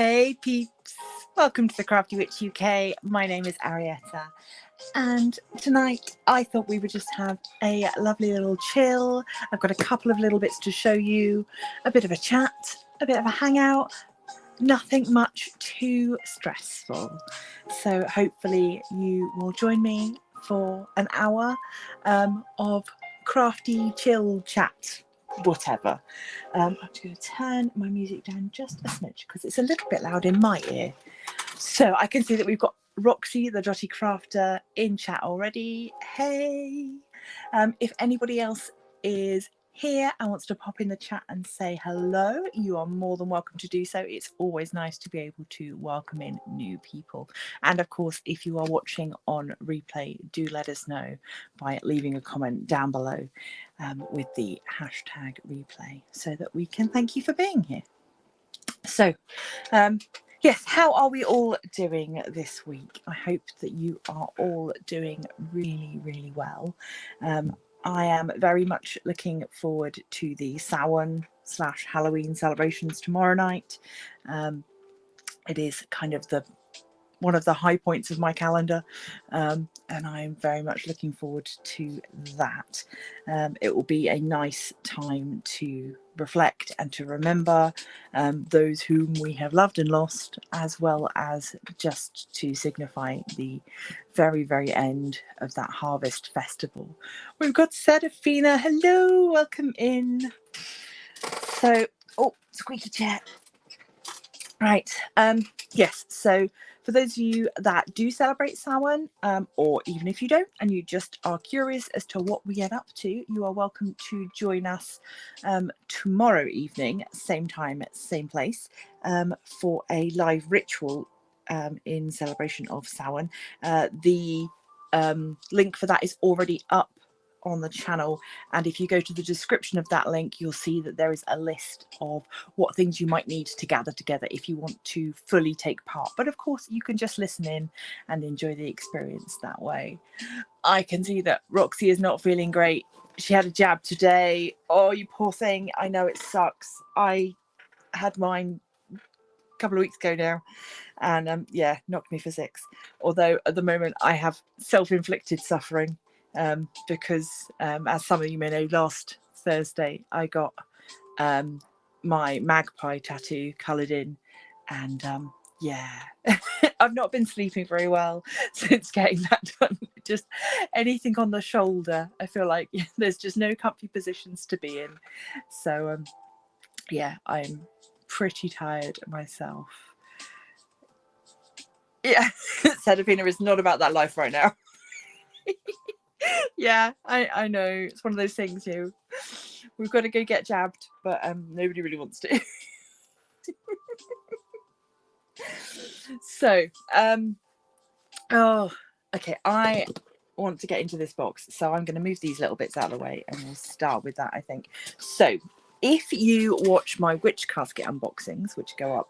Hey peeps, welcome to the Crafty Witch UK. My name is Arietta, and tonight I thought we would just have a lovely little chill. I've got a couple of little bits to show you, a bit of a chat, a bit of a hangout, nothing much too stressful. So hopefully you will join me for an hour of crafty chill chat. Whatever. I'm just going to turn my music down just a smidge because it's a little bit loud in my ear. So I can see that we've got Roxy, the Dotty Crafter, in chat already. Hey! If anybody else is here and wants to pop in the chat and say hello, you are more than welcome to do so. It's always nice to be able to welcome in new people. And of course, if you are watching on replay, do let us know by leaving a comment down below with the hashtag replay so that we can thank you for being here. So, yes, how are we all doing this week? I hope that you are all doing really, really well. I am very much looking forward to the Samhain/Halloween celebrations tomorrow night. It is kind of one of the high points of my calendar, and I'm very much looking forward to that. It will be a nice time to reflect and to remember those whom we have loved and lost, as well as just to signify the very, very end of that harvest festival. We've got Serafina. Hello, welcome in. So, oh, squeaky chair. Right. Yes. So for those of you that do celebrate Samhain, or even if you don't, and you just are curious as to what we get up to, you are welcome to join us tomorrow evening, same time, same place, for a live ritual in celebration of Samhain. The link for that is already up on the channel, and if you go to the description of that link, you'll see that there is a list of what things you might need to gather together if you want to fully take part. But of course, you can just listen in and enjoy the experience that way. I can see that Roxy is not feeling great. She had a jab today. Oh, you poor thing. I know it sucks. I had mine a couple of weeks ago now, and yeah, knocked me for 6. Although at the moment I have self-inflicted suffering. Because as some of you may know, last Thursday I got my magpie tattoo coloured in, and yeah, I've not been sleeping very well since getting that done. Just anything on the shoulder, I feel like there's just no comfy positions to be in. So yeah, I'm pretty tired myself. Yeah, Sedapina is not about that life right now. Yeah, I know, it's one of those things, we've got to go get jabbed, but nobody really wants to. So oh, okay, I want to get into this box, so I'm going to move these little bits out of the way and we'll start with that, I think. So if you watch my witch casket unboxings, which go up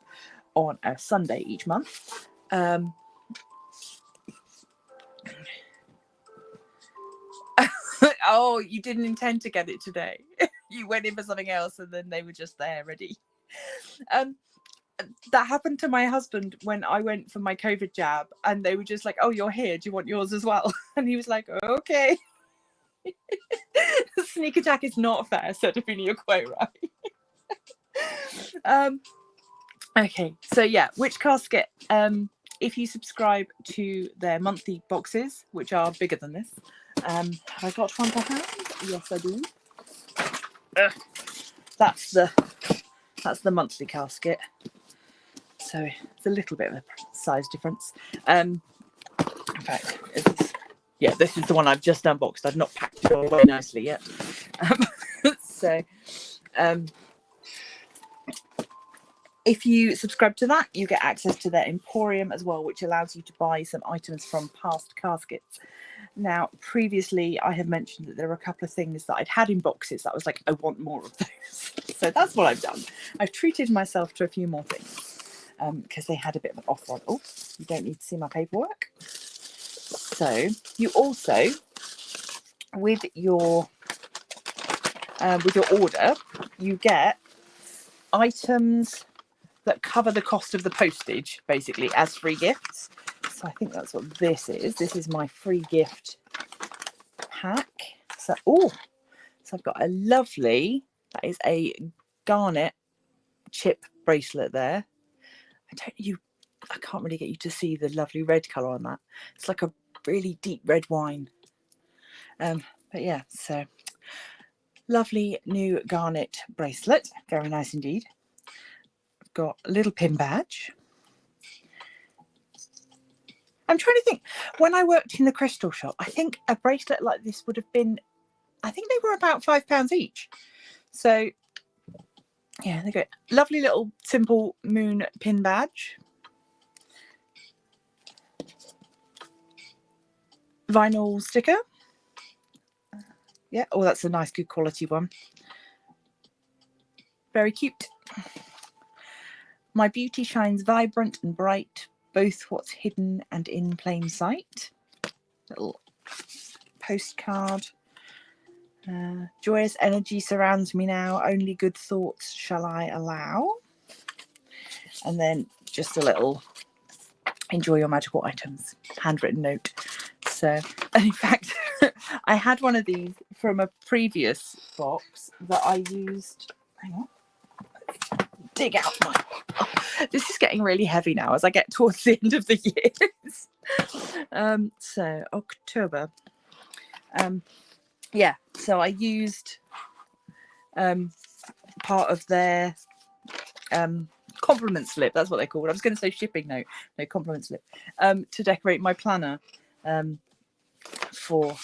on a Sunday each month, oh, you didn't intend to get it today. You went in for something else and then they were just there ready. That happened to my husband when I went for my COVID jab, and they were just like, oh, you're here, do you want yours as well? And he was like, okay. Sneak attack is not fair, Sedapina, you're quite right. Okay, so yeah, witch casket. If you subscribe to their monthly boxes, which are bigger than this, have I got one to hand? Yes, I do. That's the monthly casket. So it's a little bit of a size difference. In fact, this is the one I've just unboxed. I've not packed it away nicely yet. So if you subscribe to that, you get access to their Emporium as well, which allows you to buy some items from past caskets. Now, previously, I have mentioned that there are a couple of things that I'd had in boxes that I was like, I want more of those. So that's what I've done. I've treated myself to a few more things because they had a bit of an offer on. Oh, you don't need to see my paperwork. So you also, with your order, you get items that cover the cost of the postage, basically, as free gifts. So I think that's what this is. This is my free gift pack. So, oh, so I've got a lovely, that is a garnet chip bracelet there. I can't really get you to see the lovely red colour on that. It's like a really deep red wine. But yeah, so lovely new garnet bracelet. Very nice indeed. I've got a little pin badge. I'm trying to think, when I worked in the crystal shop, I think a bracelet like this would have been, I think they were about £5 each. So yeah, they go. Lovely little simple moon pin badge. Vinyl sticker. Yeah, oh, that's a nice, good quality one. Very cute. My beauty shines vibrant and bright, both what's hidden and in plain sight. Little postcard. Joyous energy surrounds me now, only good thoughts shall I allow. And then just a little enjoy your magical items handwritten note. So, and in fact, I had one of these from a previous box that I used. Hang on. Dig out my. Oh, this is getting really heavy now as I get towards the end of the years. So October. Yeah. So I used part of their compliment slip. That's what they call it. I was going to say shipping note. No, compliment slip. To decorate my planner. For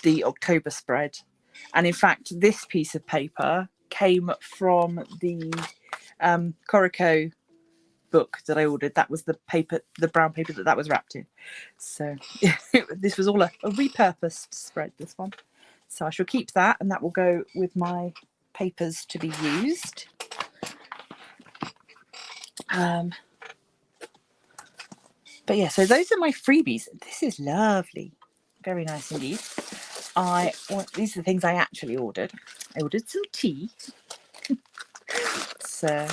the October spread, and in fact this piece of paper came from the Kokorosa book that I ordered. That was the paper, the brown paper that was wrapped in. So this was all a repurposed spread, this one. So I shall keep that, and that will go with my papers to be used. But yeah, so those are my freebies. This is lovely. Very nice indeed. These are the things I actually ordered. I ordered some tea. So,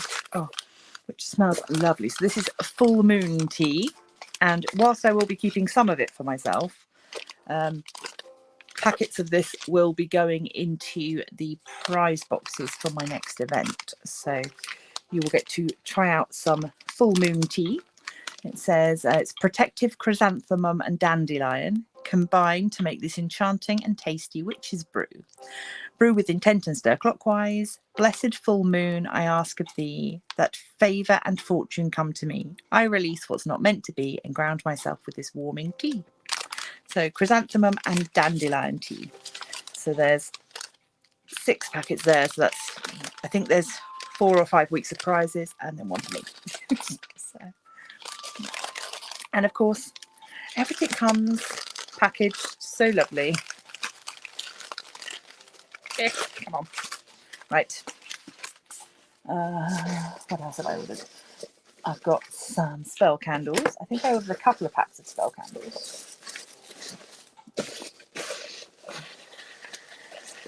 which smells lovely. So this is a full moon tea. And whilst I will be keeping some of it for myself, packets of this will be going into the prize boxes for my next event. So you will get to try out some full moon tea. It says it's protective chrysanthemum and dandelion combined to make this enchanting and tasty witch's brew. Brew with intent and stir clockwise. Blessed full moon, I ask of thee, that favour and fortune come to me. I release what's not meant to be and ground myself with this warming tea. So chrysanthemum and dandelion tea. So there's 6 packets there. So that's, I think there's 4 or 5 weeks of prizes and then one for me. So. And of course, everything comes packaged so lovely. Come on. Right. What else have I ordered? I've got some spell candles. I think I ordered a couple of packs of spell candles.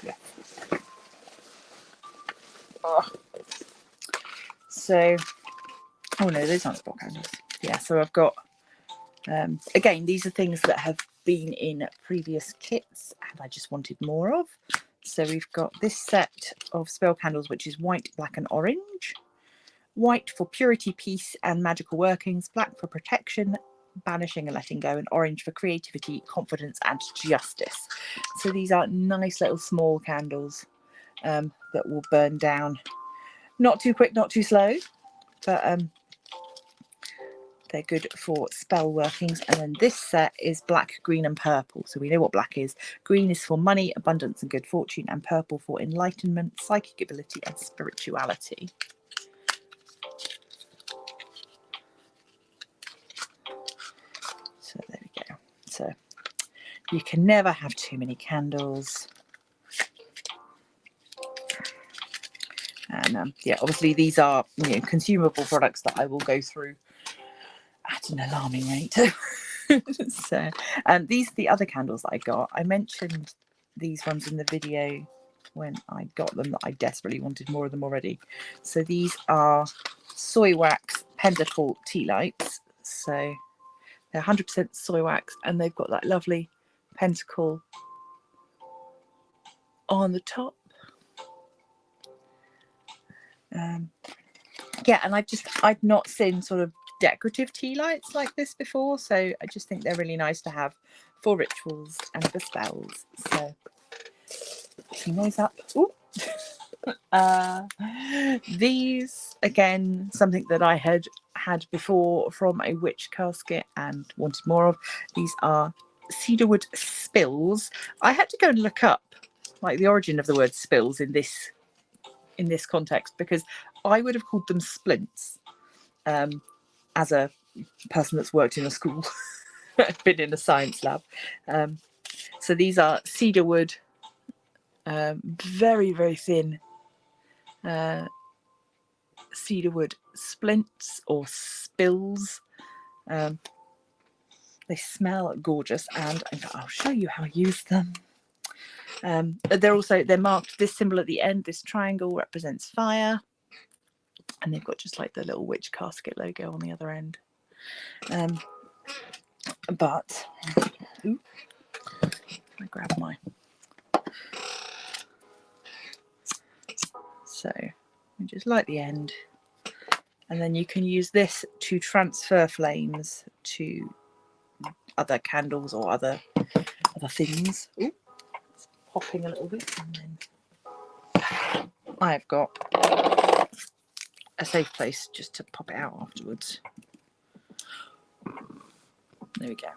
Yeah. Oh. So, oh no, those aren't spell candles. Yeah, so I've got, again, these are things that have been in previous kits and I just wanted more of. So we've got this set of spell candles, which is white, black and orange. White for purity, peace and magical workings. Black for protection, banishing and letting go. And orange for creativity, confidence and justice. So these are nice little small candles that will burn down. Not too quick, not too slow. But they're good for spell workings. And then this set is black, green and purple. So we know what black is. Green is for money, abundance and good fortune, and purple for enlightenment, psychic ability and spirituality. So there we go. So you can never have too many candles. And yeah, obviously these are, you know, consumable products that I will go through at an alarming rate. So these are the other candles that I got. I mentioned these ones in the video when I got them that I desperately wanted more of them already. So these are soy wax Penderful tea lights. So they're 100% soy wax, and they've got that lovely pentacle on the top. Yeah, and I'd not seen sort of decorative tea lights like this before, so I just think they're really nice to have for rituals and for spells. So picking those up. Ooh. These, again, something that I had before from a witch casket and wanted more of. These are cedarwood spills. I had to go and look up like the origin of the word spills in this context, because I would have called them splints, as a person that's worked in a school, been in a science lab. So these are cedarwood, very, very thin cedarwood splints or spills. They smell gorgeous, and I'll show you how I use them. They're marked. This symbol at the end, this triangle, represents fire, and they've got just like the little witch casket logo on the other end. But ooh, I grab my. So you just light the end, and then you can use this to transfer flames to other candles or other things. Ooh, it's popping a little bit, and then I've got a safe place just to pop it out afterwards. There we go.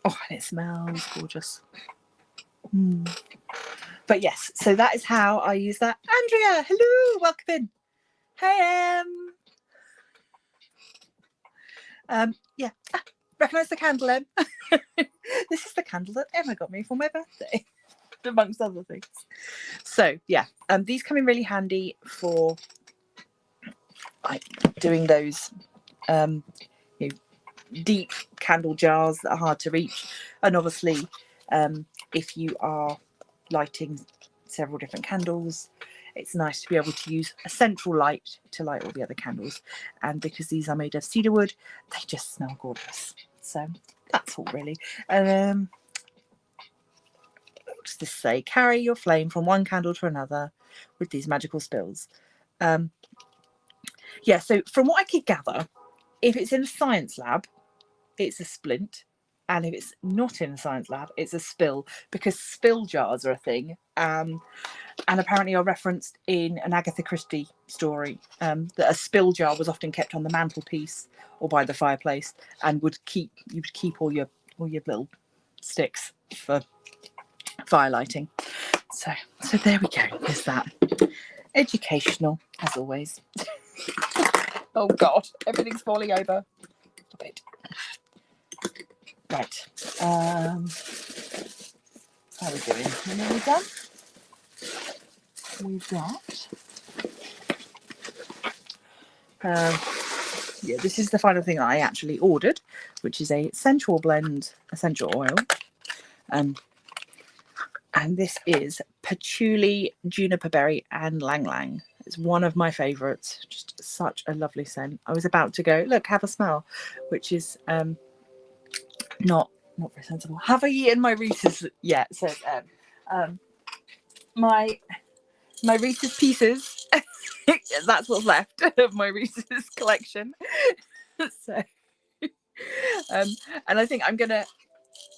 Oh, and it smells gorgeous. But yes, so that is how I use that. Andrea, hello, welcome in. Hey, yeah, recognise the candle, Em? This is the candle that Emma got me for my birthday, amongst other things. So yeah, these come in really handy for like doing those deep candle jars that are hard to reach, and obviously if you are lighting several different candles, it's nice to be able to use a central light to light all the other candles. And because these are made of cedarwood, they just smell gorgeous. So that's all really. What does this say? Carry your flame from one candle to another with these magical spills. Yeah, so from what I could gather, if it's in a science lab, it's a splint. And if it's not in a science lab, it's a spill, because spill jars are a thing. And apparently are referenced in an Agatha Christie story, that a spill jar was often kept on the mantelpiece or by the fireplace, and you would keep all your little sticks for fire lighting. So there we go. There's that. Educational, as always. Oh God, everything's falling over. Stop it. Right. How are we doing? Are we nearly done? We've got. Yeah, this is the final thing I actually ordered, which is a sensual blend essential oil. And this is patchouli, juniper berry, and lang lang. It's one of my favourites. Just such a lovely scent. I was about to go, look, have a smell, which is not very sensible. Have I eaten my Reese's yet? So my Reese's Pieces. That's what's left of my Reese's collection. So and I think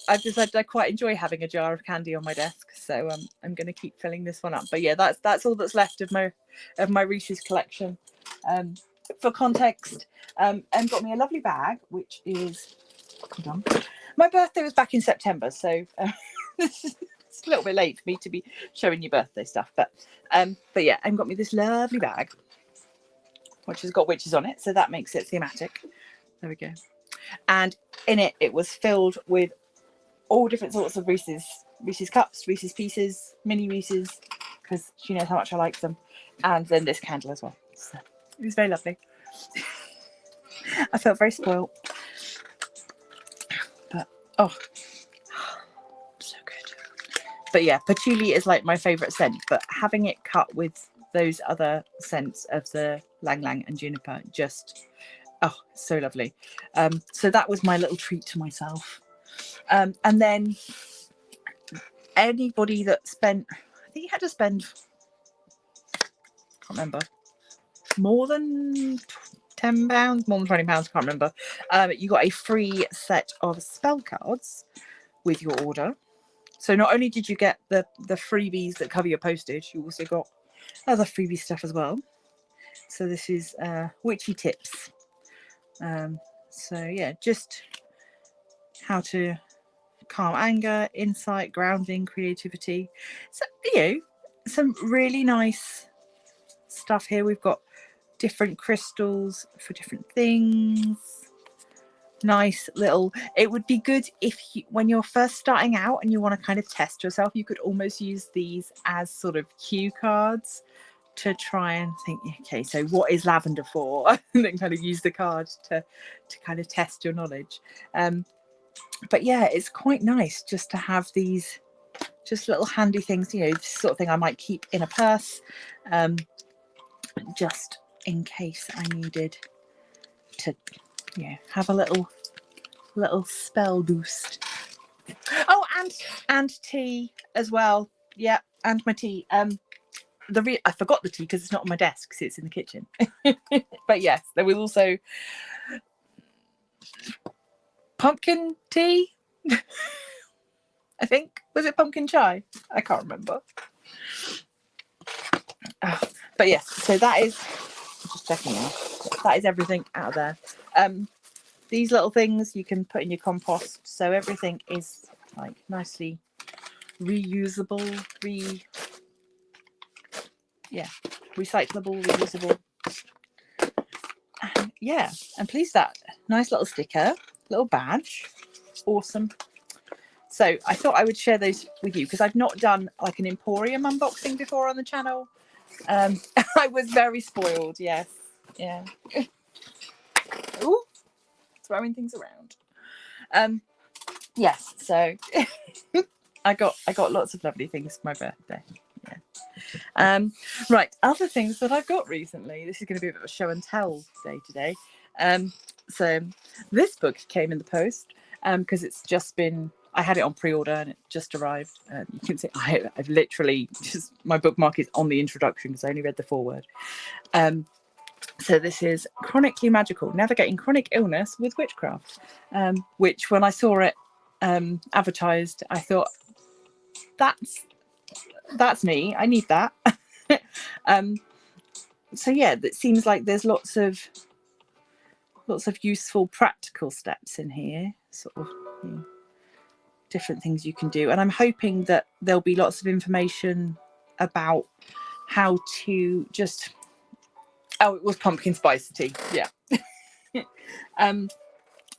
I've decided I quite enjoy having a jar of candy on my desk, so I'm gonna keep filling this one up. But yeah, that's all that's left of my Reese's collection. For context, Em got me a lovely bag, which is, hold on, my birthday was back in September, so it's a little bit late for me to be showing you birthday stuff. But yeah, Em got me this lovely bag, which has got witches on it, so that makes it thematic. There we go. And in it was filled with all different sorts of Reese's cups, Reese's Pieces, mini Reese's, because she knows how much I like them, and then this candle as well. So it was very lovely. I felt very spoiled, but oh, so good. but yeah, patchouli is like my favorite scent, but having it cut with those other scents of the lang lang and juniper, just so lovely. So that was my little treat to myself. And then anybody that spent, I think you had to spend, can't remember, more than £10, more than £20, can't remember. You got a free set of spell cards with your order. So not only did you get the freebies that cover your postage, you also got other freebie stuff as well. So this is witchy tips. So yeah, just how to calm anger, insight, grounding, creativity. So, you know, some really nice stuff here. We've got different crystals for different things. Nice little, it would be good if you, when you're first starting out and you want to kind of test yourself, you could almost use these as sort of cue cards to try and think, okay, so what is lavender for? And then kind of use the card to kind of test your knowledge. But yeah, it's quite nice just to have these just little handy things, you know, this sort of thing I might keep in a purse, just in case I needed to, yeah, have a little spell boost. Oh, and tea as well. Yeah, and my tea. I forgot the tea because it's not on my desk because it's in the kitchen. But yes, there was also pumpkin tea. I think, was it pumpkin chai? I can't remember. But yes, so that is, just checking out, that is everything out of there. These little things you can put in your compost, so everything is like nicely reusable, recyclable, reusable. Yeah, and please, that nice little sticker, little badge, awesome. So I thought I would share those with you because I've not done like an Emporium unboxing before on the channel. I was very spoiled. Yes, yeah. Ooh, throwing things around. Yes, so I got lots of lovely things for my birthday. Yeah. Right, other things that I've got recently. This is going to be a bit of a show and tell day today. So this book came in the post because it's just been, I had it on pre-order and it just arrived. You can see I've literally just, my bookmark is on the introduction because I only read the foreword. So this is Chronically Magical, Navigating Chronic Illness with Witchcraft, which when I saw it advertised, I thought, that's me. I need that. So yeah, it seems like there's lots of useful practical steps in here, sort of, you know, different things you can do. And I'm hoping that there'll be lots of information about how to just, oh, it was pumpkin spice tea. Yeah.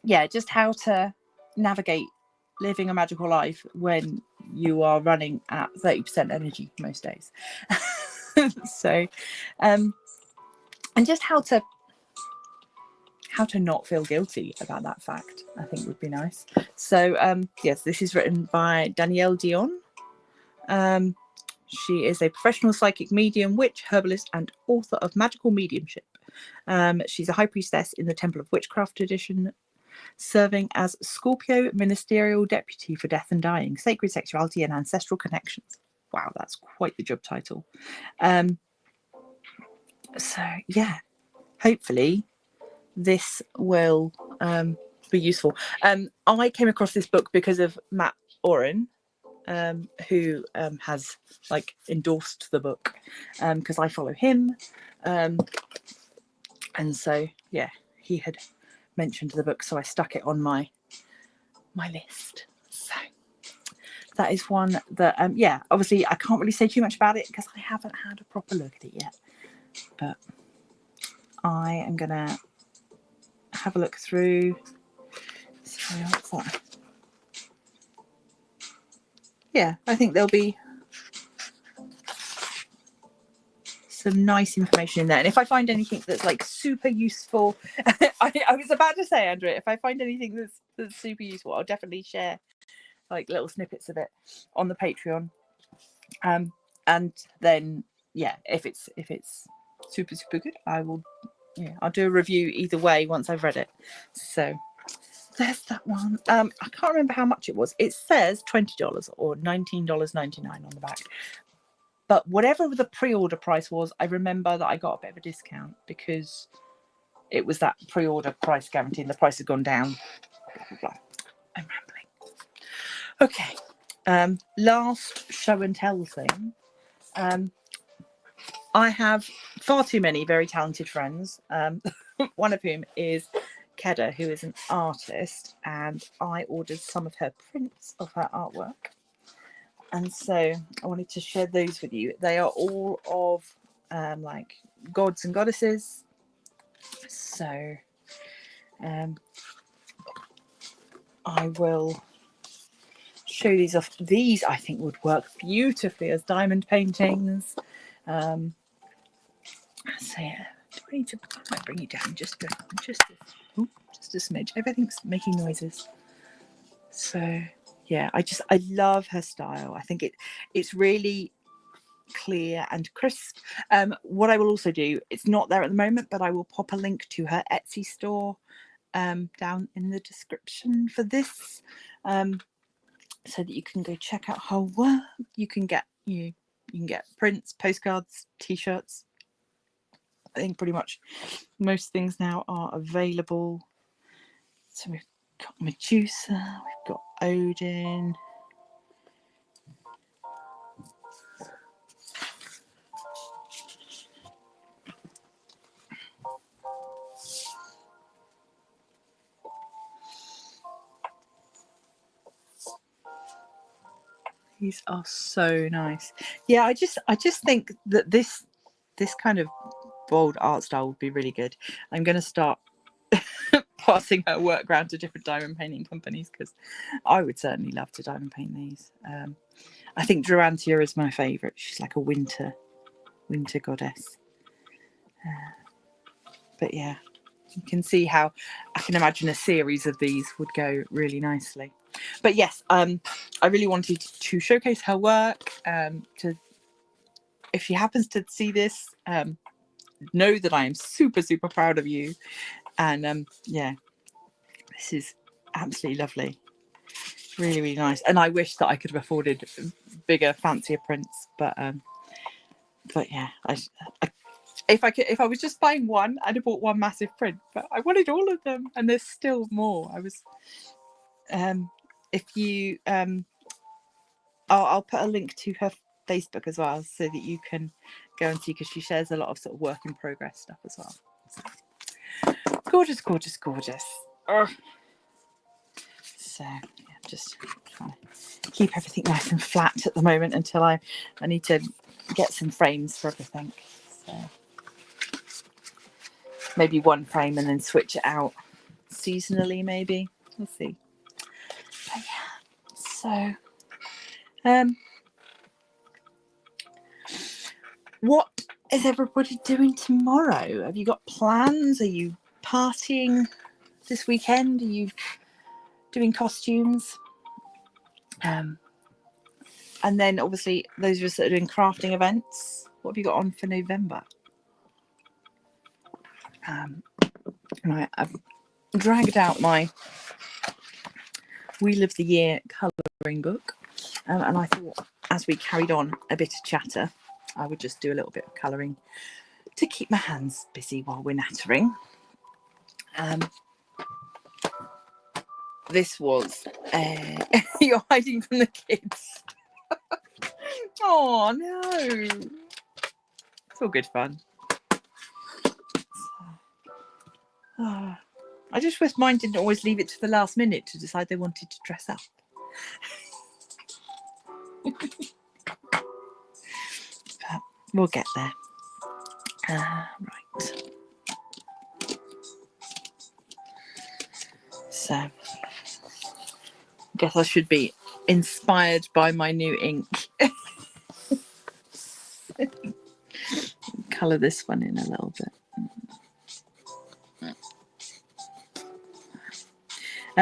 Yeah, just how to navigate living a magical life when you are running at 30% energy most days. So, and just how to not feel guilty about that fact, I think would be nice. So, yes, this is written by Danielle Dion. She is a professional psychic medium, witch, herbalist, and author of Magical Mediumship. She's a high priestess in the Temple of Witchcraft tradition, serving as Scorpio Ministerial Deputy for Death and Dying, Sacred Sexuality and Ancestral Connections. Wow, that's quite the job title. So, yeah, hopefully this will be useful. I came across this book because of Matt Oren, who has like endorsed the book because I follow him. And so, yeah, he had mentioned the book, so I stuck it on my list. So that is one that yeah, obviously I can't really say too much about it because I haven't had a proper look at it yet, but I am gonna have a look through. Sorry, what's that? Yeah, I think there'll be some nice information in there, and if I find anything that's like super useful, I was about to say, Andrea, if I find anything that's super useful, I'll definitely share like little snippets of it on the Patreon. And then yeah, if it's super good, I'll do a review either way once I've read it. So there's that one. I can't remember how much it was. It says $20 or $19.99 on the back. But whatever the pre-order price was, I remember that I got a bit of a discount because it was that pre-order price guarantee and the price had gone down. Blah, blah, blah. I'm rambling. Okay. Last show and tell thing. I have far too many very talented friends, one of whom is Kedda, who is an artist, and I ordered some of her prints of her artwork. And so I wanted to share those with you. They are all of like gods and goddesses. So I will show these off. These I think would work beautifully as diamond paintings. So yeah, I might bring you down just a smidge. Everything's making noises. So yeah, I love her style. I think it's really clear and crisp. What I will also do, it's not there at the moment, but I will pop a link to her Etsy store down in the description for this, so that you can go check out her work. You can get prints, postcards, t-shirts. I think pretty much most things now are available. So we've got Medusa, we've got Odin. These are so nice. Yeah, I just think that this kind of bold art style would be really good. I'm going to start passing her work around to different diamond painting companies because I would certainly love to diamond paint these. I think Durantia is my favourite. She's like a winter goddess. But yeah, you can see how I can imagine a series of these would go really nicely. But yes, I really wanted to showcase her work. If she happens to see this, know that I am super proud of you. And yeah, this is absolutely lovely, really nice. And I wish that I could have afforded bigger, fancier prints, but yeah, if I was just buying one, I'd have bought one massive print, but I wanted all of them, and there's still more. I was if you I'll put a link to her Facebook as well, so that you can go and see, because she shares a lot of sort of work in progress stuff as well. So, gorgeous. So yeah, just trying to keep everything nice and flat at the moment until I need to get some frames for everything. So maybe one frame and then switch it out seasonally, maybe. We'll see. But yeah, so what is everybody doing tomorrow? Have you got plans? Are you partying this weekend? Are you doing costumes? And then obviously those of us that are doing crafting events, what have you got on for November? Right, I've dragged out my Wheel of the Year colouring book, and I thought as we carried on a bit of chatter, I would just do a little bit of colouring to keep my hands busy while we're nattering. This was you're hiding from the kids. Oh no, it's all good fun. I just wish mine didn't always leave it to the last minute to decide they wanted to dress up. But we'll get there. Right. So, I guess I should be inspired by my new ink. Colour this one in a little bit.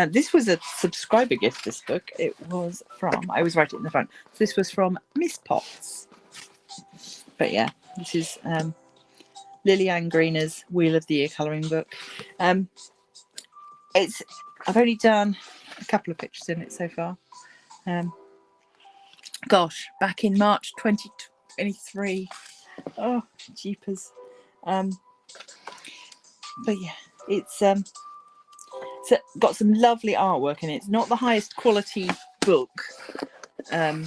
This was a subscriber gift, this book. It was from, I always write it in the front. This was from Miss Potts. But yeah, this is Lillian Greener's Wheel of the Year colouring book. I've only done a couple of pictures in it so far. Gosh, back in March 2023. Oh, jeepers. But yeah, it's got some lovely artwork in it. It's not the highest quality book. I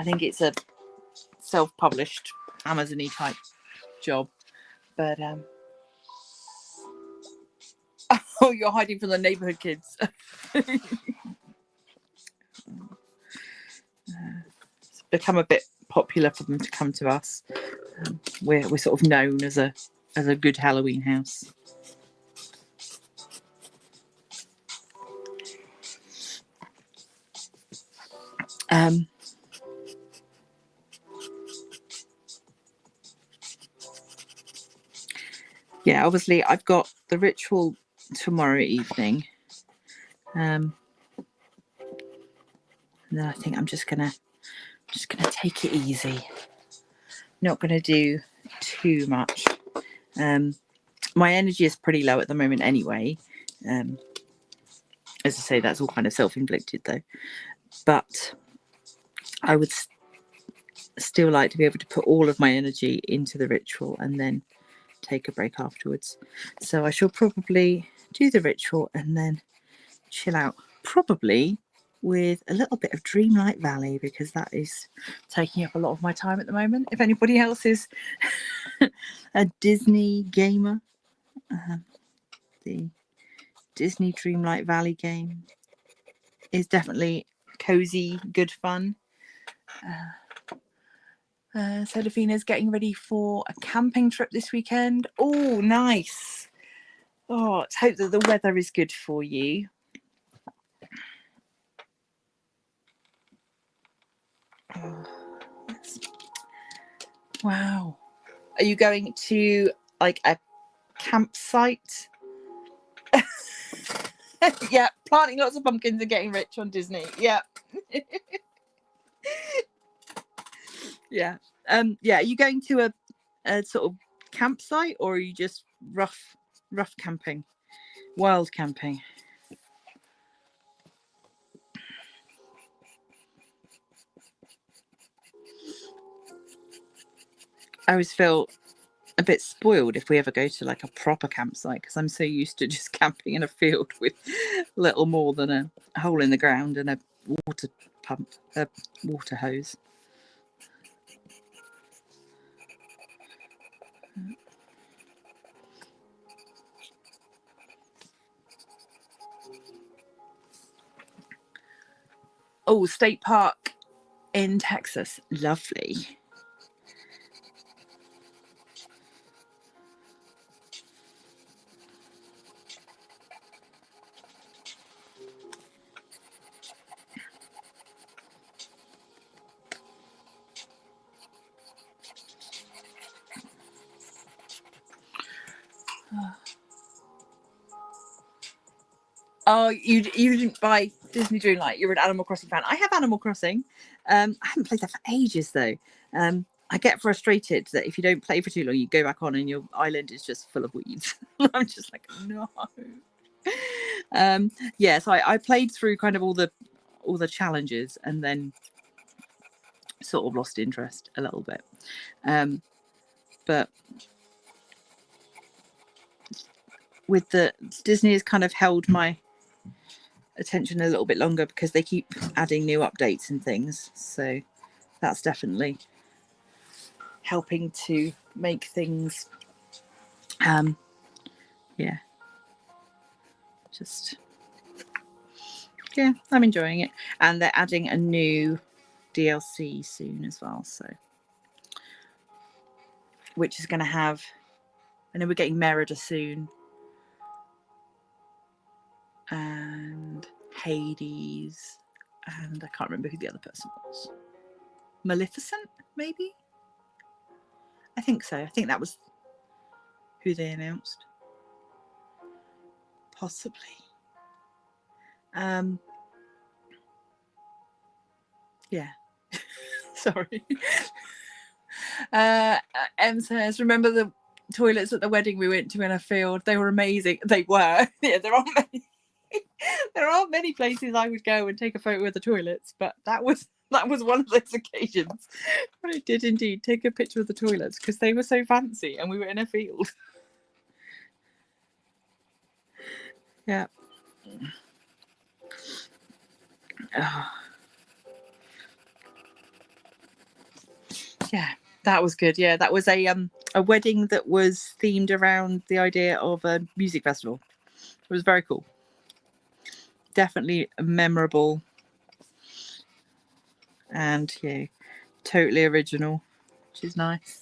think it's a self-published Amazon-y type job. But oh, you're hiding from the neighbourhood kids. It's become a bit popular for them to come to us. We're sort of known as a good Halloween house. Yeah, obviously I've got the ritual tomorrow evening. And then I think I'm just gonna take it easy. Not gonna do too much. My energy is pretty low at the moment anyway. As I say, that's all kind of self-inflicted though. But I would still like to be able to put all of my energy into the ritual and then take a break afterwards. So I shall probably do the ritual and then chill out, probably with a little bit of Dreamlight Valley, because that is taking up a lot of my time at the moment. If anybody else is a Disney gamer, the Disney Dreamlight Valley game is definitely cozy, good fun. Serafina's getting ready for a camping trip this weekend. Oh, nice. Oh, let's hope that the weather is good for you. Oh, wow. Are you going to like a campsite? Yeah, planting lots of pumpkins and getting rich on Disney. Yeah. Yeah. Yeah, are you going to a sort of campsite, or are you just rough camping, wild camping? I always feel a bit spoiled if we ever go to like a proper campsite, because I'm so used to just camping in a field with little more than a hole in the ground and a water pump, a water hose. Oh, state park in Texas, lovely. Oh, you didn't buy Disney Dreamlight. You're an Animal Crossing fan. I have Animal Crossing. I haven't played that for ages though. I get frustrated that if you don't play for too long, you go back on and your island is just full of weeds. I'm just like, no. Yeah, so I played through kind of all the challenges and then sort of lost interest a little bit. But with the Disney has kind of held my attention a little bit longer because they keep adding new updates and things, so that's definitely helping to make things yeah, just yeah, I'm enjoying it. And they're adding a new DLC soon as well, so which is going to have, I know we're getting Merida soon, and Hades, and I can't remember who the other person was. Maleficent, maybe? I think so. I think that was who they announced. Possibly. Yeah. Sorry. Em says, remember the toilets at the wedding we went to in a field? They were amazing. They were. Yeah, there aren't many places I would go and take a photo of the toilets, but that was one of those occasions when I did indeed take a picture of the toilets because they were so fancy and we were in a field. Yeah. Oh. Yeah, that was good. Yeah, that was a wedding that was themed around the idea of a music festival. It was very cool. Definitely memorable. And yeah, totally original, which is nice.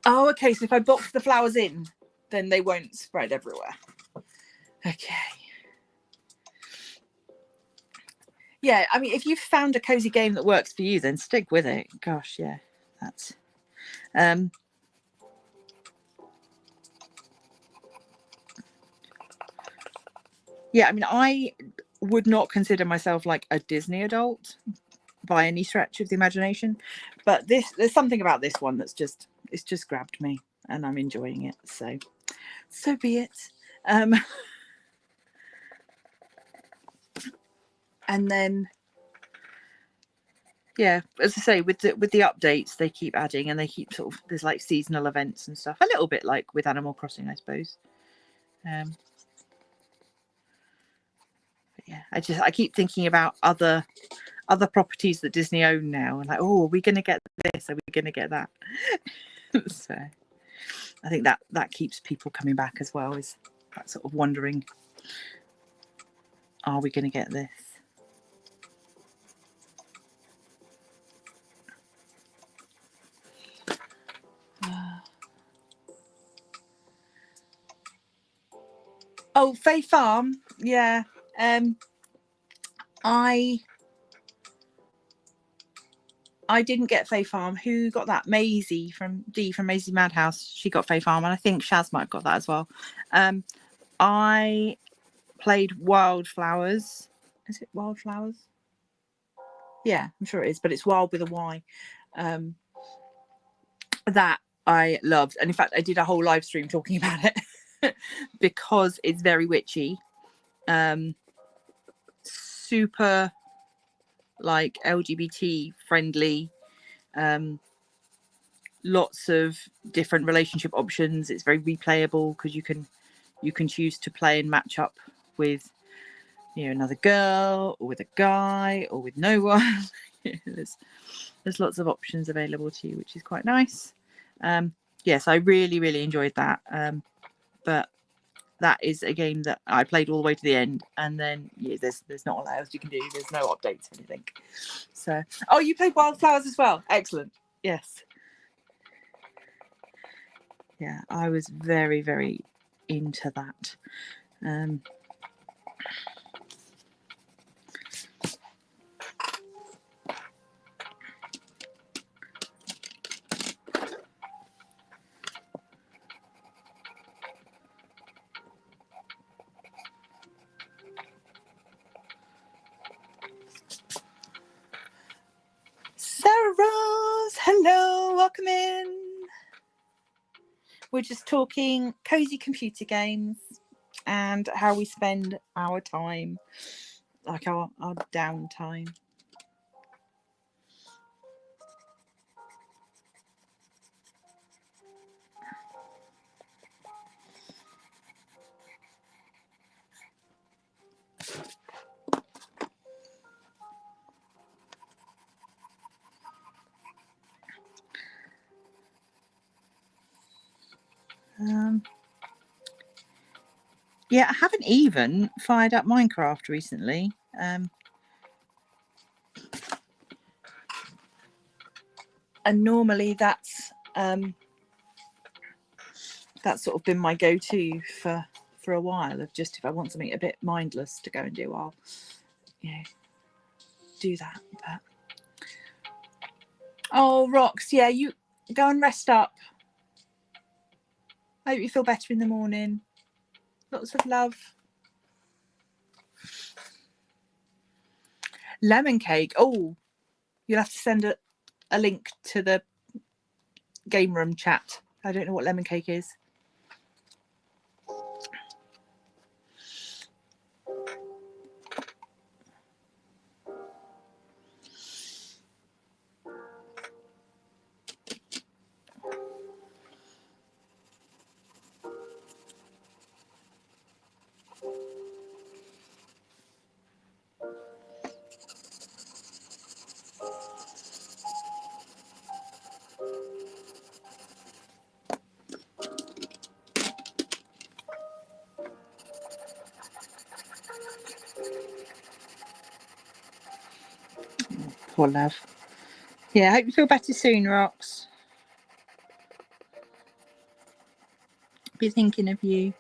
Oh, okay. So if I box the flowers in, then they won't spread everywhere. Okay. Yeah, I mean, if you've found a cozy game that works for you, then stick with it. Gosh, yeah, that's. Yeah, I mean, I would not consider myself like a Disney adult by any stretch of the imagination, but there's something about this one that's just grabbed me, and I'm enjoying it. So be it. And then, yeah, as I say, with the updates, they keep adding, and they keep sort of, there's like seasonal events and stuff, a little bit like with Animal Crossing, I suppose. But yeah, I keep thinking about other properties that Disney own now, and like, oh, are we going to get this? Are we going to get that? So I think that keeps people coming back as well, is that sort of wondering, are we going to get this? Oh, Fae Farm, yeah. I didn't get Fae Farm. Who got that? Maisie from Maisie Madhouse. She got Fae Farm, and I think Shaz might have got that as well. I played Wildflowers. Is it Wildflowers? Yeah, I'm sure it is, but it's Wild with a Y. That I loved, and in fact, I did a whole live stream talking about it because it's very witchy. Super like LGBT friendly, lots of different relationship options. It's very replayable because you can choose to play and match up with, you know, another girl or with a guy or with no one. There's lots of options available to you, which is quite nice. Yes, I really enjoyed that. But that is a game that I played all the way to the end, and then yeah, there's not a lot else you can do. There's no updates or anything. So, oh, you played Wildflowers as well. Excellent. Yes. Yeah, I was very into that. Sarah Rose, hello, welcome in. We're just talking cozy computer games and how we spend our time, like our downtime. Yeah, I haven't even fired up Minecraft recently. And normally that's sort of been my go-to for a while, of just, if I want something a bit mindless to go and do, I'll do that. But Oh, Rox, yeah, you go and rest up. I hope you feel better in the morning. Lots of love. Lemon cake. Oh, you'll have to send a link to the game room chat. I don't know what lemon cake is. Poor love. Yeah, I hope you feel better soon, Rox. Be thinking of you.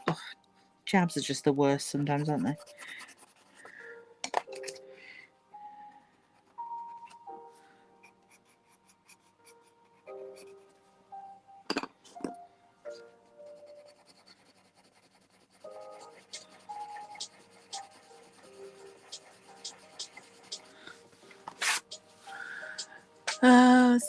Oh, jabs are just the worst sometimes, aren't they?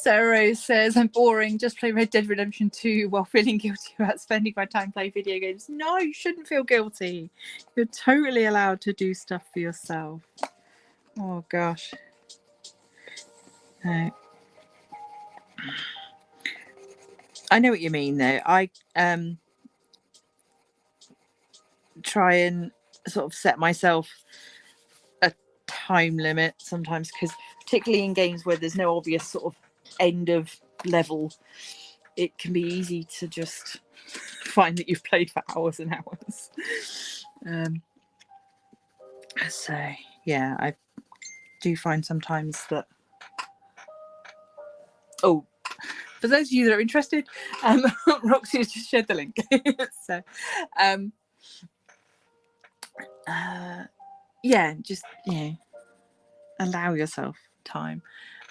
Sarah Rose says, I'm boring, just play Red Dead Redemption 2 while feeling guilty about spending my time playing video games. No, you shouldn't feel guilty. You're totally allowed to do stuff for yourself. Oh, gosh. No. I know what you mean, though. I try and sort of set myself a time limit sometimes, because particularly in games where there's no obvious sort of end of level, it can be easy to just find that you've played for hours and hours. So yeah, I do find sometimes that. Oh, for those of you that are interested, Roxy has just shared the link. So yeah, just allow yourself time.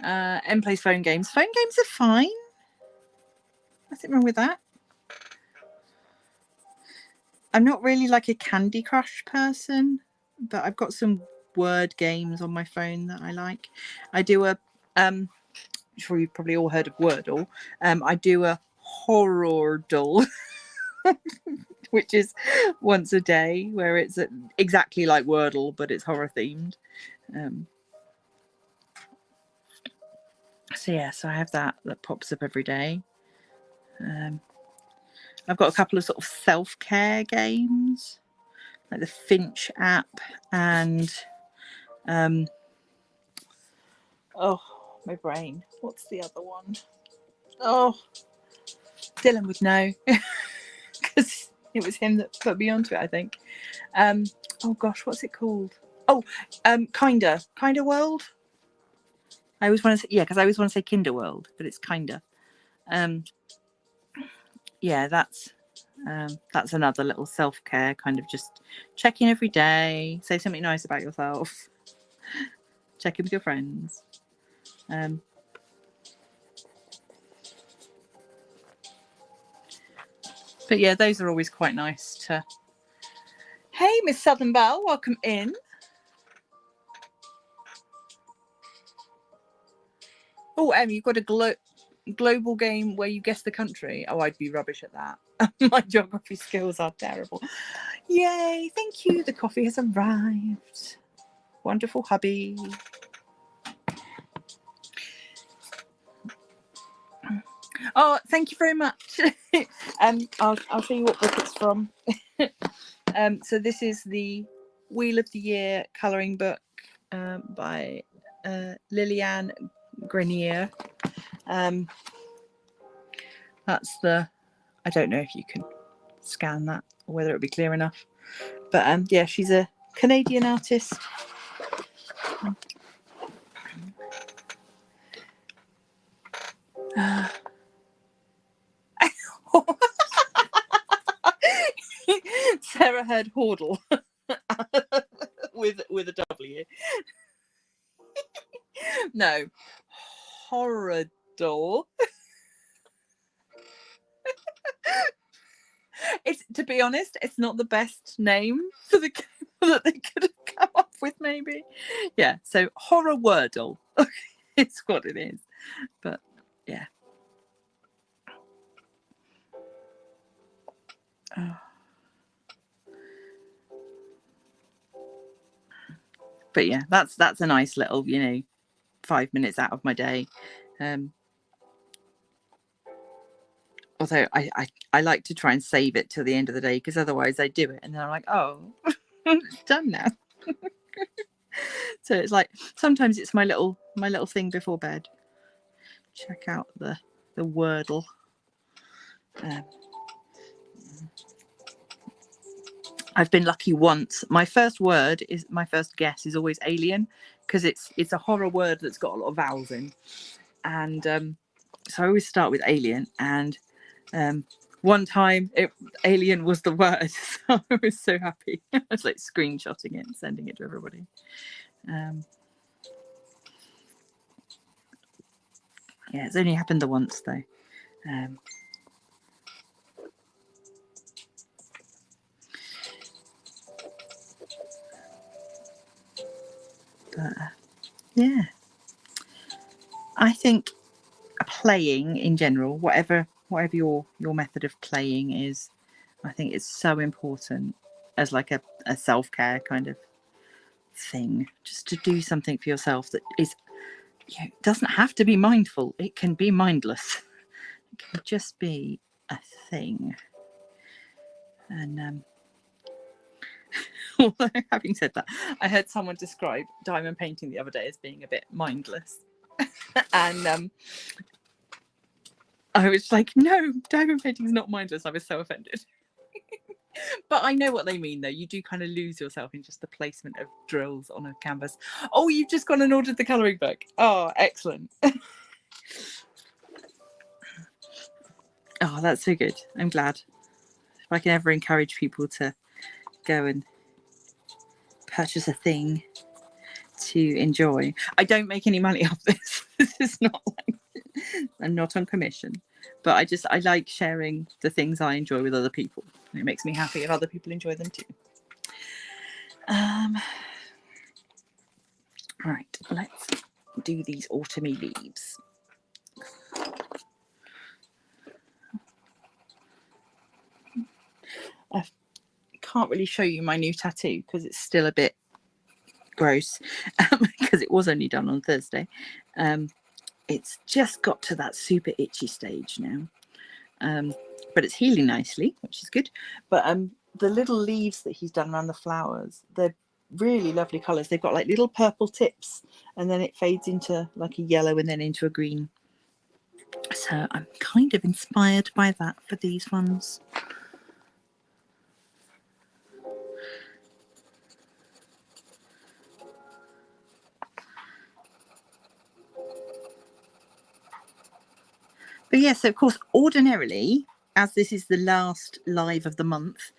And plays phone games. Phone games are fine. Nothing wrong with that. I'm not really like a Candy Crush person, but I've got some word games on my phone that I like. I do a I'm sure you've probably all heard of Wordle. I do a HorrorDle, which is once a day, where it's exactly like Wordle, but it's horror themed. So yeah, so I have that pops up every day. I've got a couple of sort of self-care games, like the Finch app and oh, my brain. What's the other one? Oh, Dylan would know because it was him that put me onto it, I think. Oh gosh, what's it called? Oh, Kinda World. I always want to say, yeah, because I always want to say Kinder World, but it's Kinda. Yeah, that's another little self-care kind of just check in every day, say something nice about yourself, check in with your friends. But yeah, those are always quite nice to. Hey, Miss Southern Belle, welcome in. Oh, Emmy, you've got a global game where you guess the country. Oh, I'd be rubbish at that. My geography skills are terrible. Yay, thank you. The coffee has arrived. Wonderful hubby. Oh, thank you very much. I'll show you what book it's from. So this is the Wheel of the Year colouring book by Liliane Grenier. That's the. I don't know if you can scan that or whether it'll be clear enough. But yeah, she's a Canadian artist. Sarah heard Hordle. with a W. No, horrible. It's, to be honest, it's not the best name for the game that they could have come up with, maybe. Yeah, so horror wordle. It's what it is. But yeah. Oh. But yeah, that's a nice little, 5 minutes out of my day. Although I like to try and save it till the end of the day, because otherwise I do it and then I'm like, oh, it's done now. So it's like, sometimes it's my little thing before bed. Check out the wordle. I've been lucky once. My first guess is always alien, because it's a horror word that's got a lot of vowels in, and so I always start with alien. And one time alien was the word, so I was so happy. I was like screenshotting it and sending it to everybody. Yeah, it's only happened the once though. But yeah, I think playing in general, whatever your method of playing is, I think it's so important as like a self-care kind of thing, just to do something for yourself that is, doesn't have to be mindful. It can be mindless. It can just be a thing. And having said that, I heard someone describe diamond painting the other day as being a bit mindless. And I was like, no, diamond painting is not mindless. I was so offended. But I know what they mean, though. You do kind of lose yourself in just the placement of drills on a canvas. Oh, you've just gone and ordered the colouring book. Oh, excellent. Oh, that's so good. I'm glad. If I can ever encourage people to go and purchase a thing to enjoy. I don't make any money off this. This is not like, I'm not on commission, but I like sharing the things I enjoy with other people. And it makes me happy if other people enjoy them too. Right, let's do these autumny leaves. I can't really show you my new tattoo because it's still a bit gross, because it was only done on Thursday. It's just got to that super itchy stage now, but it's healing nicely, which is good. But the little leaves that he's done around the flowers, they're really lovely colours. They've got like little purple tips, and then it fades into like a yellow and then into a green. So I'm kind of inspired by that for these ones. But yes, of course, ordinarily, as this is the last live of the month,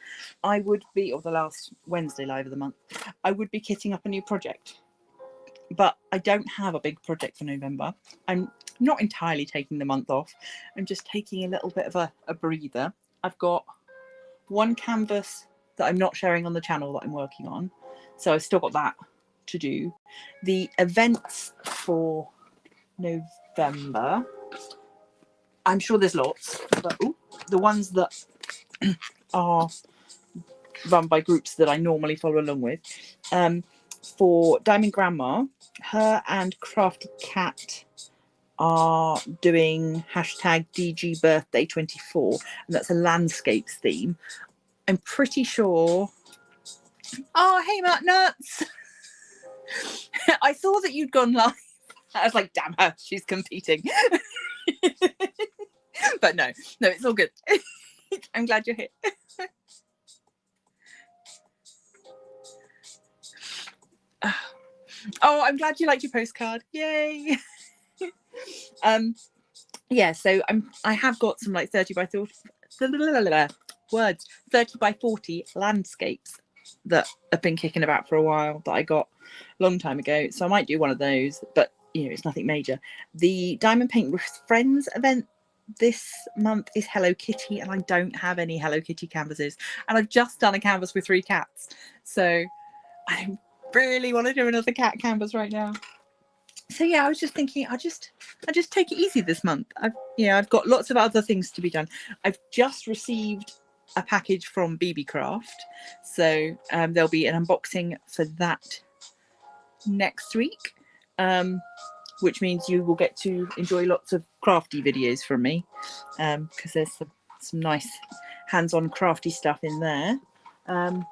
I would be, or the last Wednesday live of the month, I would be kitting up a new project. But I don't have a big project for November. I'm not entirely taking the month off. I'm just taking a little bit of a breather. I've got one canvas that I'm not sharing on the channel that I'm working on. So I've still got that to do. The events for November, I'm sure there's lots, but the ones that are run by groups that I normally follow along with. For Diamond Grandma, her and Crafty Cat are doing #DG birthday 24, and that's a landscapes theme. I'm pretty sure. Oh, hey, Mark Nuts. I saw that you'd gone live. I was like, damn her, she's competing. But no, it's all good. I'm glad you're here. Oh, I'm glad you liked your postcard. Yay. Yeah, so I have got some like 30 by 40 words, 30 by 40 landscapes that have been kicking about for a while that I got a long time ago. So I might do one of those, but you know, it's nothing major. The Diamond Paint with Friends event this month is Hello Kitty, and I don't have any Hello Kitty canvases, and I've just done a canvas with 3 cats, so I really want to do another cat canvas right now. So yeah, I was just thinking I just take it easy this month. I've got lots of other things to be done. I've just received a package from BeeBeeCraft, so there'll be an unboxing for that next week, which means you will get to enjoy lots of crafty videos from me, because there's some nice hands-on crafty stuff in there, and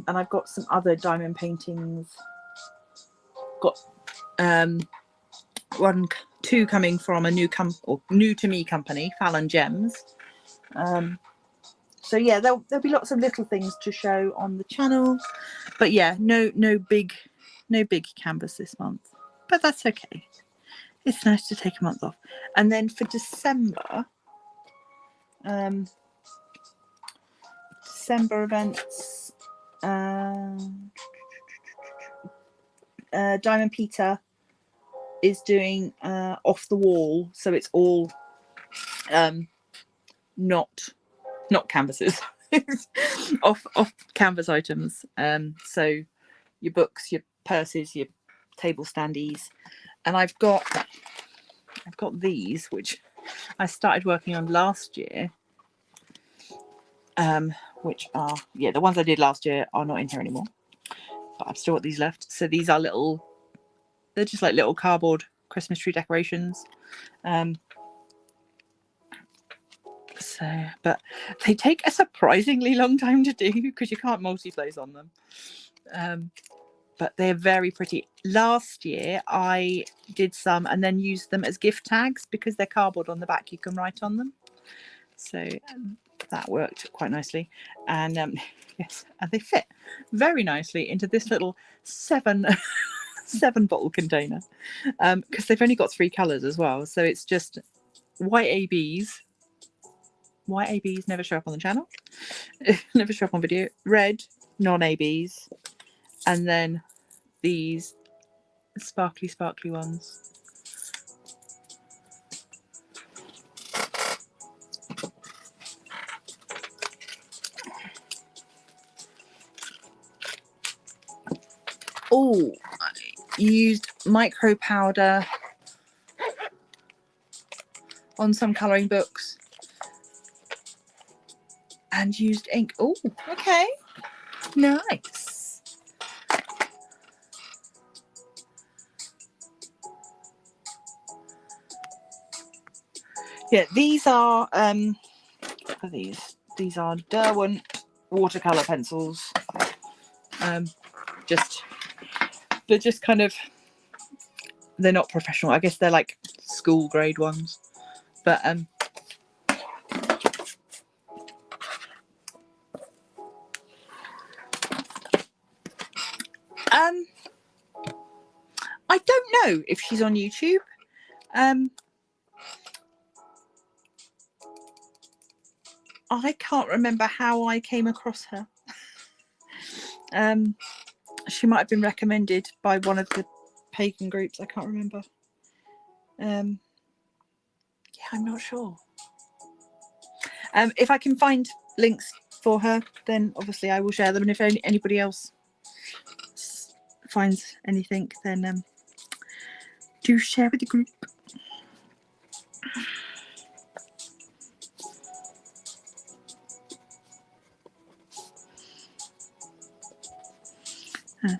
I've got some other diamond paintings. Got 2 coming from a new to me company, Fallon Gems. So yeah, there'll be lots of little things to show on the channel, but yeah, no big canvas this month, but that's okay. It's nice to take a month off. And then for December, December events, Diamond Peter is doing off the wall, so it's all not canvases, off canvas items. So your books, your purses, your table standees, and I've got these, which I started working on last year, which are, yeah, the ones I did last year are not in here anymore, but I've still got these left. So these are they're just like little cardboard Christmas tree decorations. But they take a surprisingly long time to do because you can't multi-place on them. But they're very pretty. Last year I did some and then used them as gift tags because they're cardboard on the back, you can write on them. So that worked quite nicely. And yes, and they fit very nicely into this little 7 bottle container, because they've only got 3 colours as well. So it's just white ABs. White ABs never show up on the channel, never show up on video. Red non-ABs, and then these sparkly ones. Oh, I used micro powder on some colouring books and used ink. Oh, okay, nice. Yeah, these are what are these? These are Derwent watercolor pencils. They're just kind of, they're not professional. I guess they're like school grade ones, but I don't know if she's on YouTube. I can't remember how I came across her. She might have been recommended by one of the pagan groups. I can't remember. Yeah, I'm not sure. If I can find links for her, then obviously I will share them. And if anybody else finds anything, then do share with the group.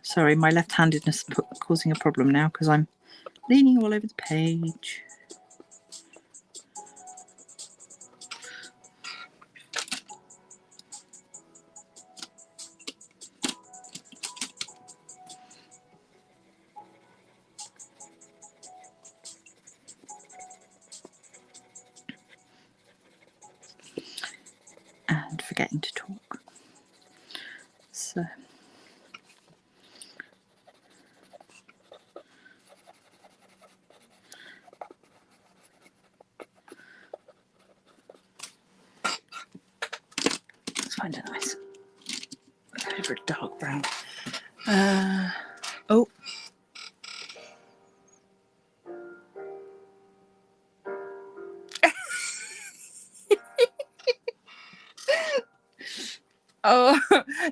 Sorry, my left-handedness causing a problem now because I'm leaning all over the page. And forgetting to talk. So let's find a nice for a dark brown. Oh. Oh,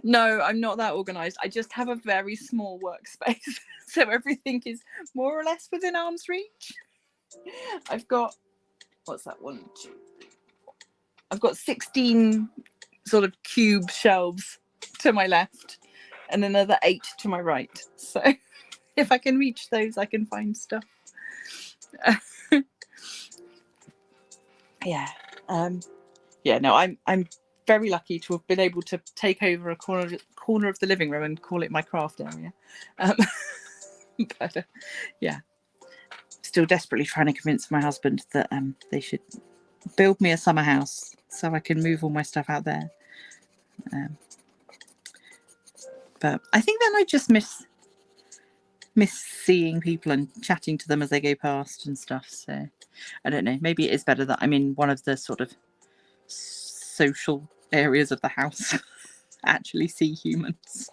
no, I'm not that organised. I just have a very small workspace. So everything is more or less within arm's reach. I've got, what's that, 1, 2, 3, 4. I've got 16 sort of cube shelves to my left and another 8 to my right. So if I can reach those, I can find stuff. Yeah. Yeah, no, I'm very lucky to have been able to take over a corner of the living room and call it my craft area. But yeah, still desperately trying to convince my husband that they should build me a summer house so I can move all my stuff out there. But I think then I just miss seeing people and chatting to them as they go past and stuff. So I don't know, maybe it is better that I'm in one of the sort of social areas of the house. Actually see humans.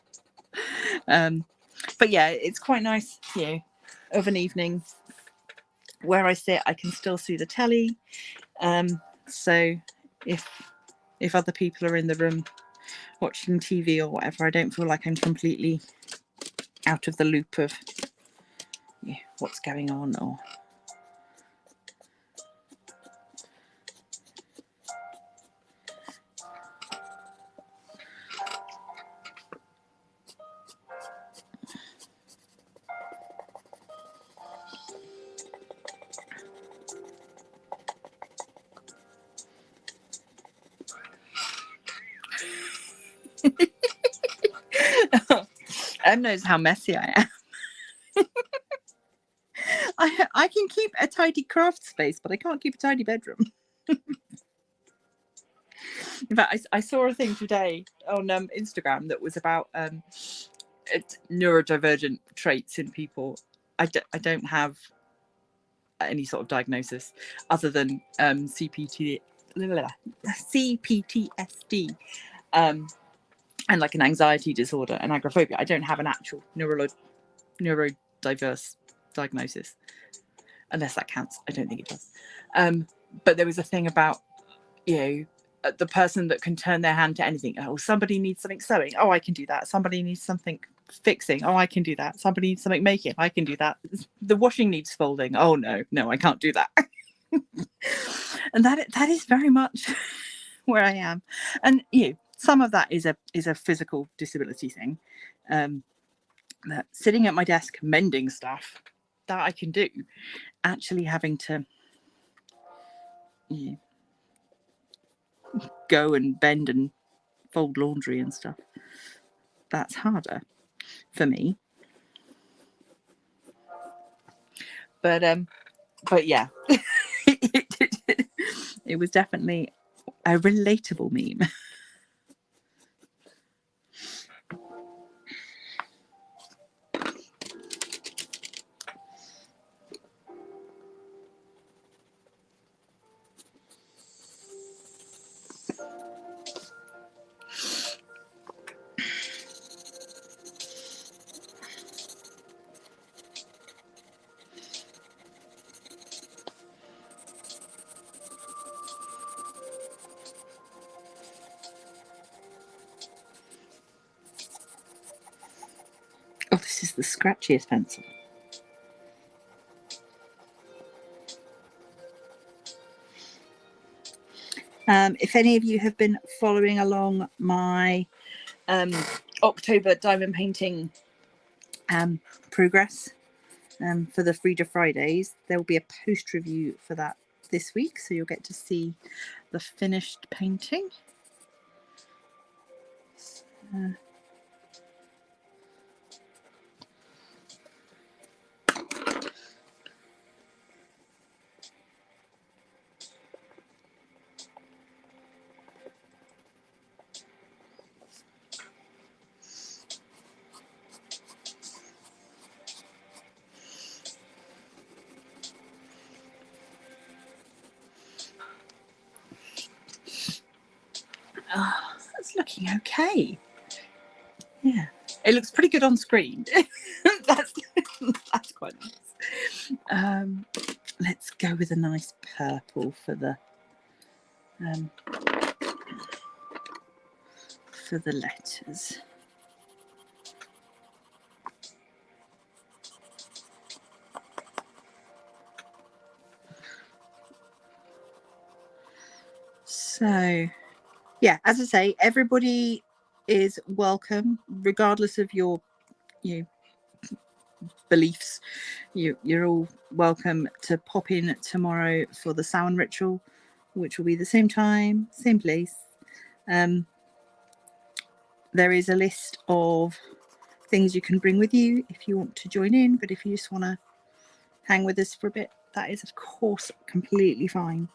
But yeah, it's quite nice, you know, of an evening where I sit, I can still see the telly. So if other people are in the room watching TV or whatever, I don't feel like I'm completely out of the loop of what's going on. Or Em knows how messy I am. I can keep a tidy craft space, but I can't keep a tidy bedroom. In fact, I saw a thing today on Instagram that was about neurodivergent traits in people. I don't have any sort of diagnosis other than CPTSD, and like an anxiety disorder and agoraphobia. I don't have an actual neurodiverse diagnosis, unless that counts. I don't think it does. But there was a thing about, the person that can turn their hand to anything. Oh, somebody needs something sewing. Oh, I can do that. Somebody needs something fixing. Oh, I can do that. Somebody needs something making. I can do that. The washing needs folding. Oh no, I can't do that. And that is very much where I am. And some of that is a physical disability thing. That sitting at my desk mending stuff, that I can do. Actually having to go and bend and fold laundry and stuff, that's harder for me. But yeah, it was definitely a relatable meme. Oh, this is the scratchiest pencil. If any of you have been following along my October diamond painting progress for the Frida Fridays, there will be a post review for that this week, so you'll get to see the finished painting. That's looking okay. It looks pretty good on screen. that's quite nice. Let's go with a nice purple for the letters. So yeah, as I say, everybody is welcome, regardless of your beliefs. You're all welcome to pop in tomorrow for the Samhain ritual, which will be the same time, same place. There is a list of things you can bring with you if you want to join in, but if you just want to hang with us for a bit, that is of course completely fine.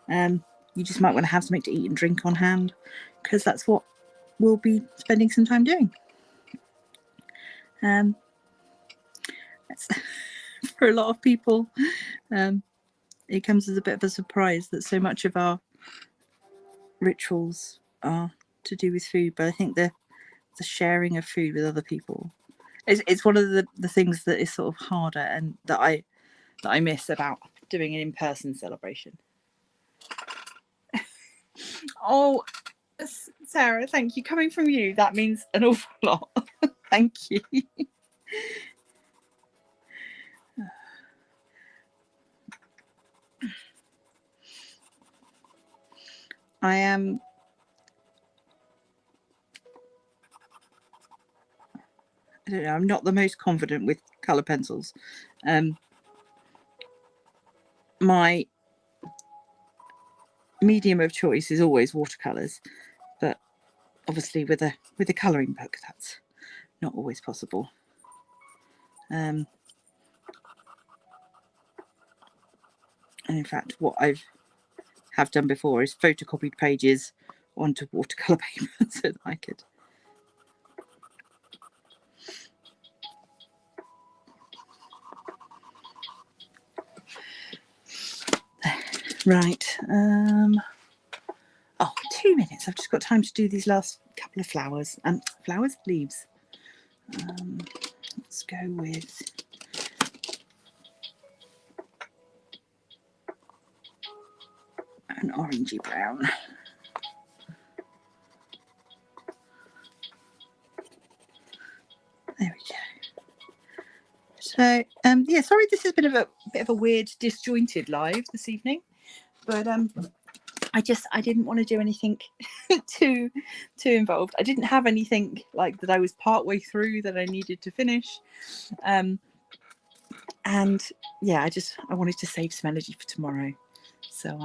You just might want to have something to eat and drink on hand, because that's what we'll be spending some time doing. For a lot of people, it comes as a bit of a surprise that so much of our rituals are to do with food, but I think the sharing of food with other people it's one of the things that is sort of harder, and that I miss about doing an in-person celebration. Oh, Sarah, thank you. Coming from you, that means an awful lot. Thank you. I am I don't know, I'm not the most confident with colour pencils. My medium of choice is always watercolours, but obviously with a colouring book that's not always possible. And in fact, what have done before is photocopied pages onto watercolour paper so that I could right. 2 minutes. I've just got time to do these last couple of flowers. Leaves. Let's go with an orangey brown. There we go. So yeah, sorry, this has been a bit of a weird, disjointed live this evening, but I didn't want to do anything too involved. I didn't have anything like that I was part way through that I needed to finish, and yeah, I wanted to save some energy for tomorrow. So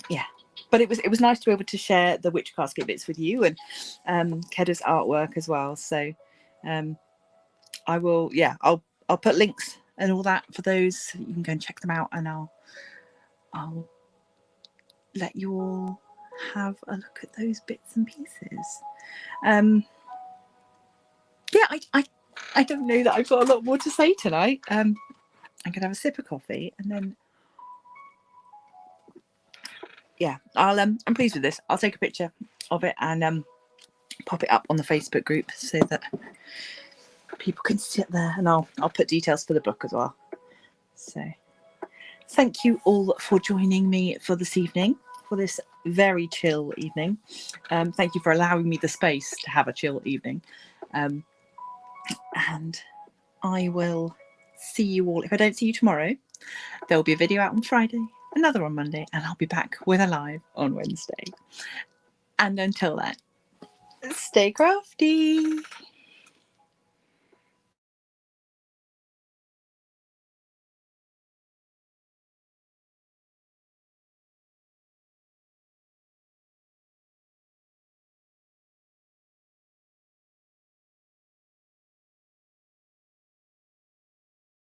yeah, but it was nice to be able to share the witch casket bits with you and Kedda's artwork as well. So I will, yeah, I'll put links and all that for those, so you can go and check them out, and I'll let you all have a look at those bits and pieces. Yeah, I don't know that I've got a lot more to say tonight. I'm gonna have a sip of coffee, and then yeah, I'm pleased with this. I'll take a picture of it and pop it up on the Facebook group so that people can sit there, and I'll put details for the book as well. So thank you all for joining me for this evening, for this very chill evening. Thank you for allowing me the space to have a chill evening, and I will see you all. If I don't see you tomorrow, there will be a video out on Friday, another on Monday, and I'll be back with a live on Wednesday. And until then, stay crafty.